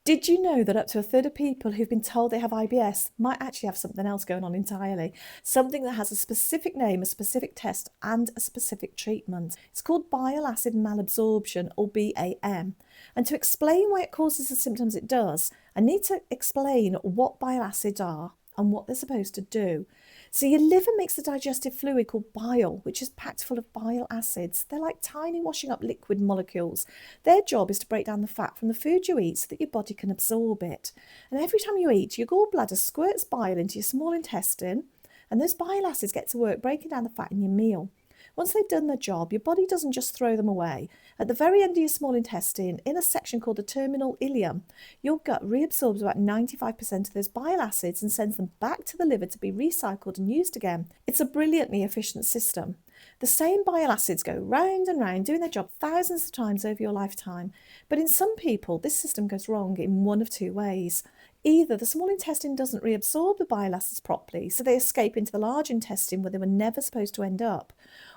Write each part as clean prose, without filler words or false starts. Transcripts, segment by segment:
Did you know that up to a third of people who've been told they have IBS might actually have something else going on entirely? Something that has a specific name, a specific test, and a specific treatment. It's called bile acid malabsorption, or BAM. And to explain why it causes the symptoms it does, I need to explain what bile acids are and what they're supposed to do. So your liver makes the digestive fluid called bile, which is packed full of bile acids. They're like tiny washing up liquid molecules. Their job is to break down the fat from the food you eat so that your body can absorb it. And every time you eat, your gallbladder squirts bile into your small intestine, and those bile acids get to work breaking down the fat in your meal. Once they've done their job, your body doesn't just throw them away. At the very end of your small intestine, in a section called the terminal ileum, your gut reabsorbs about 95% of those bile acids and sends them back to the liver to be recycled and used again. It's a brilliantly efficient system. The same bile acids go round and round, doing their job thousands of times over your lifetime. But in some people, this system goes wrong in one of two ways. Either the small intestine doesn't reabsorb the bile acids properly, so they escape into the large intestine where they were never supposed to end up.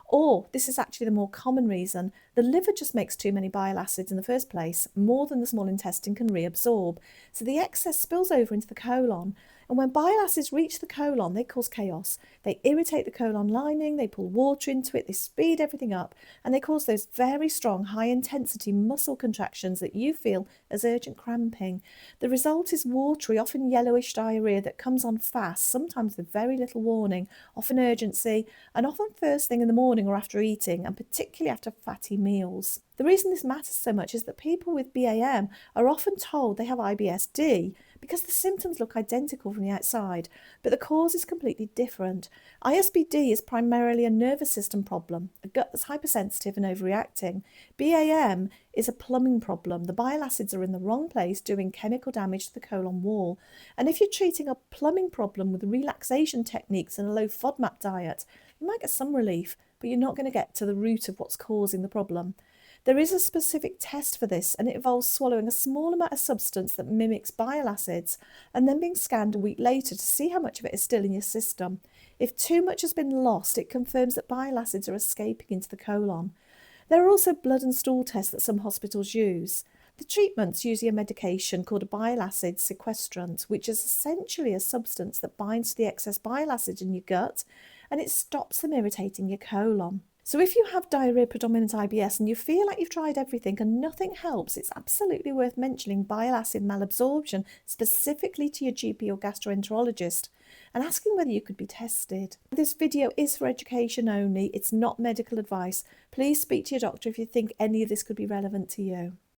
Or, this is actually the more common reason, the liver just makes too many bile acids in the first place, more than the small intestine can reabsorb. So the excess spills over into the colon. And when bile acids reach the colon, they cause chaos. They irritate the colon lining, they pull water into it, they speed everything up, and they cause those very strong, high-intensity muscle contractions that you feel as urgent cramping. The result is watery, often yellowish diarrhoea that comes on fast, sometimes with very little warning, often urgency, and often first thing in the morning or after eating, and particularly after fatty meals. The reason this matters so much is that people with BAM are often told they have IBS-D because the symptoms look identical from the outside, but the cause is completely different. IBS-D is primarily a nervous system problem, a gut that's hypersensitive and overreacting. BAM is a plumbing problem. The bile acids are in the wrong place, doing chemical damage to the colon wall. And if you're treating a plumbing problem with relaxation techniques and a low FODMAP diet, you might get some relief, but you're not going to get to the root of what's causing the problem. There is a specific test for this, and it involves swallowing a small amount of substance that mimics bile acids and then being scanned a week later to see how much of it is still in your system. If too much has been lost, it confirms that bile acids are escaping into the colon. There are also blood and stool tests that some hospitals use. The treatment's usually a medication called a bile acid sequestrant, which is essentially a substance that binds to the excess bile acid in your gut, and it stops them irritating your colon. So if you have diarrhoea-predominant IBS and you feel like you've tried everything and nothing helps, it's absolutely worth mentioning bile acid malabsorption specifically to your GP or gastroenterologist and asking whether you could be tested. This video is for education only, it's not medical advice. Please speak to your doctor if you think any of this could be relevant to you.